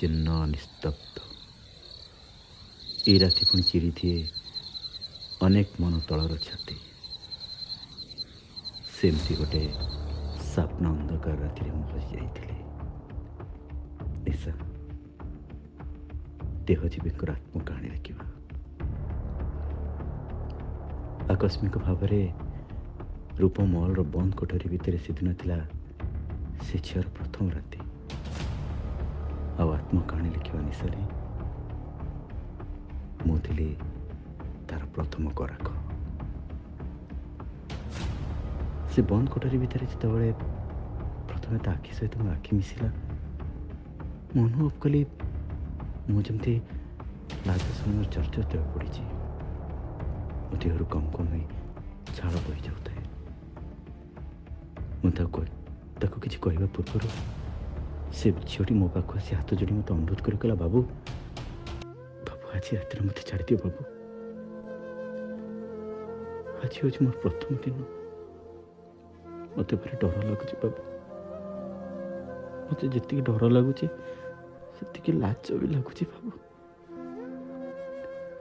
ନିସ୍ଚିହ୍ନ ନିସ୍ତବ୍ଧ। ଏଇ ରାତି ପୁଣି ଚିରିଦିଏ ଅନେକ ମନ ତଳର ଛାତି। ସେମିତି ଗୋଟେ ସ୍ୱପ୍ନ ଅନ୍ଧକାର ରାତିରେ ମୁଁ ହଜି ଯାଇଥିଲି। ନିଶା ଦେହଜୀବୀଙ୍କର ଆତ୍ମକାହାଣୀ ଲେଖିବା। ଆକସ୍ମିକ ଭାବରେ ରୂପ ମହଲର ବନ୍ଦ କୋଠରୀ ଭିତରେ ସେଦିନ ଥିଲା ସେ ଝିଅର ପ୍ରଥମ ରାତି। ଆଉ ଆତ୍ମକାହାଣୀ ଲେଖିବା ନିଶାରେ ମୁଁ ଥିଲି ତାର ପ୍ରଥମ ଗରାଖ। ସେ ବନ୍ଦ କୋଠରୀ ଭିତରେ ଯେତେବେଳେ ପ୍ରଥମେ ତା ଆଖି ସହିତ ମୋ ଆଖି ମିଶିଲା, ମୁଁ ଅନୁଭବ କଲି ମୁଁ ଯେମିତି ଲାଜ ସମୟର ଚର୍ଚ୍ଚା ତଳେ ପଡ଼ିଛି। ମୋ ଦେହରୁ କମ୍ କମ୍ ହୋଇ ଝାଳ ବହିଯାଉଥାଏ। ମୁଁ ତାକୁ କିଛି କହିବା ପୂର୍ବରୁ ସେ ଝିଅଟି ମୋ ପାଖକୁ ଆସି ହାତ ଯୋଡ଼ି ମୋତେ ଅନୁରୋଧ କରି କହିଲା, ବାବୁ ଆଜି ରାତିରେ ମୋତେ ଛାଡ଼ିଦିଅ ବାବୁ। ଆଜି ହେଉଛି ମୋର ପ୍ରଥମ ଦିନ। ମୋତେ ଭାରି ଡର ଲାଗୁଛି ବାବୁ। ମୋତେ ଯେତିକି ଡର ଲାଗୁଛି ସେତିକି ଲାଜ ବି ଲାଗୁଛି ବାବୁ।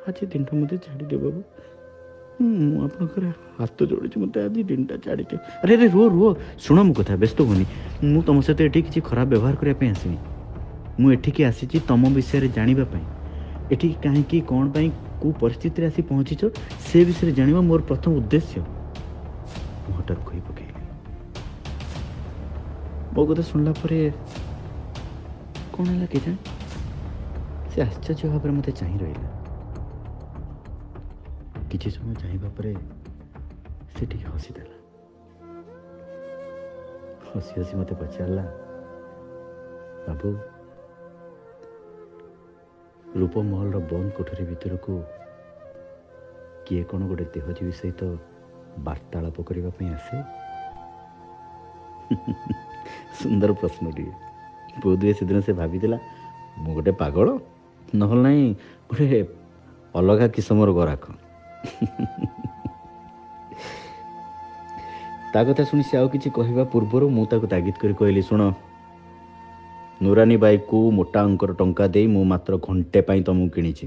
ଆଜି ଦିନଟା ମୋତେ ଛାଡ଼ିଦିଅ ବାବୁ। ମୁଁ ଆପଣଙ୍କର ହାତ ଯୋଡ଼ୁଛି, ମୋତେ ଆଜି ଦିନଟା ଛାଡ଼ିଦିଅ। ଆରେ ରୁହ ଶୁଣ ମୋ କଥା, ବ୍ୟସ୍ତ ହୁଅନି। ମୁଁ ତୁମ ସହିତ ଏଠି କିଛି ଖରାପ ବ୍ୟବହାର କରିବା ପାଇଁ ଆସିନି। ମୁଁ ଏଠିକି ଆସିଛି ତୁମ ବିଷୟରେ ଜାଣିବା ପାଇଁ। ଏଠିକି କାହିଁକି, କ'ଣ ପାଇଁ, କେଉଁ ପରିସ୍ଥିତିରେ ଆସି ପହଞ୍ଚିଛ ସେ ବିଷୟରେ ଜାଣିବା ମୋର ପ୍ରଥମ ଉଦ୍ଦେଶ୍ୟ। ମୁଁ ହଠାତ୍ କହି ପକାଇଲି। ମୋ କଥା ଶୁଣିଲା ପରେ କ'ଣ ହେଲା କେଜାଣି ସେ ଆଶ୍ଚର୍ଯ୍ୟ ଭାବରେ ମୋତେ ଚାହିଁ ରହିଲା। କିଛି ସମୟ ଚାହିଁବା ପରେ ସେ ଟିକେ ହସିଦେଲା। ହସି ହସି ମୋତେ ପଚାରିଲା, ବାବୁ ରୂପମହଲର ବନ୍ଦ କୋଠରୀ ଭିତରକୁ କିଏ କ'ଣ ଗୋଟେ ଦେହଜୀବୀ ସହିତ ବାର୍ତ୍ତାଳାପ କରିବା ପାଇଁ ଆସେ? ସୁନ୍ଦର ପ୍ରଶ୍ନଟିଏ। ବୋଧହୁଏ ସେଦିନ ସେ ଭାବିଥିଲା ମୁଁ ଗୋଟେ ପାଗଳ, ନହେଲେ ନାହିଁ ଗୋଟେ ଅଲଗା କିସମର ଗରାଖ। ତା କଥା ଶୁଣି ସେ ଆଉ କିଛି କହିବା ପୂର୍ବରୁ ମୁଁ ତାକୁ ତାଗିଦ କରି କହିଲି, ଶୁଣ, ନୁରାନୀ ବାଇକୁ ମୋଟା ଅଙ୍କର ଟଙ୍କା ଦେଇ ମୁଁ ମାତ୍ର ଘଣ୍ଟେ ପାଇଁ ତୁମକୁ କିଣିଛି।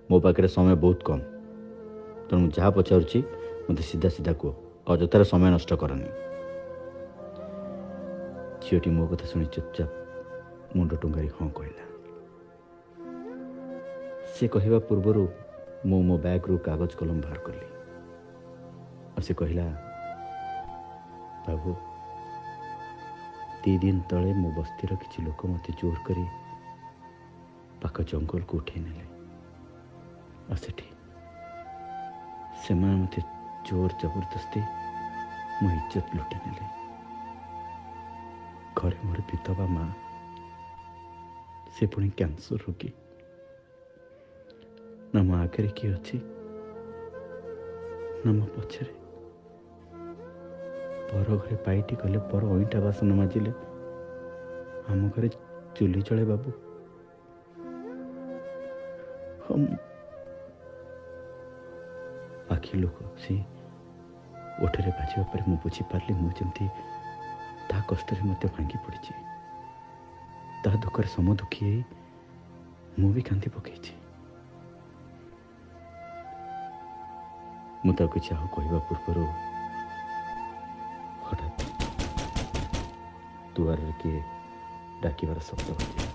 ମୋ ପାଖରେ ସମୟ ବହୁତ କମ୍, ତେଣୁ ମୁଁ ଯାହା ପଚାରୁଛି ମୋତେ ସିଧା ସିଧା କୁହ, ଅଯଥାରେ ସମୟ ନଷ୍ଟ କରନି। ଝିଅଟି ମୋ କଥା ଶୁଣି ଚୁପଚାପ ମୁଣ୍ଡ ଟୁଙ୍ଗାରି ହଁ କହିଲା। ସେ କହିବା ପୂର୍ବରୁ ମୁଁ ମୋ ବ୍ୟାଗ୍ରୁ କାଗଜ କଲମ ବାହାର କଲି। ଆଉ ସେ କହିଲା, ବାବୁ 2 ଦିନ ତଳେ ମୋ ବସ୍ତିର କିଛି ଲୋକ ମୋତେ ଜୋର କରି ପାଖ ଜଙ୍ଗଲକୁ ଉଠାଇ ନେଲେ। ଆଉ ସେଠି ସେମାନେ ମୋତେ ଜୋର ଜବରଦସ୍ତି ମୋ ଇଜ୍ଜତ ଲୁଟି ନେଲେ। ଘରେ ମୋର ବିଧବା ମା, ସେ ପୁଣି କ୍ୟାନ୍ସର ରୋଗୀ। ନା ମୋ ଆଗରେ କିଏ ଅଛି ନା ମୋ ପଛରେ। ପର ଘରେ ପାଇଟି କଲେ, ପର ଅଇଁଠା ବାସନ ମାଜିଲେ ଆମ ଘରେ ଚୁଲି ଚଳେ ବାବୁ। ଆଖି ଲୋକ ସେ ଓଠରେ ବାଜିବା ପରେ ମୁଁ ବୁଝିପାରିଲି ମୁଁ ଯେମିତି ତା କଷ୍ଟରେ ମୋତେ ଭାଙ୍ଗି ପଡ଼ିଛି। ତା ଦୁଃଖରେ ସମଦୁଃଖୀ ହେଇ ମୁଁ ବି କାନ୍ଦି ପକାଇଛି। ମୁଁ ତାକୁ କିଛି ଆଉ କହିବା ପୂର୍ବରୁ ହଠାତ୍ ଦୁଆରରେ କିଏ ଡାକିବାର ଶବ୍ଦ ହୋଇଛି।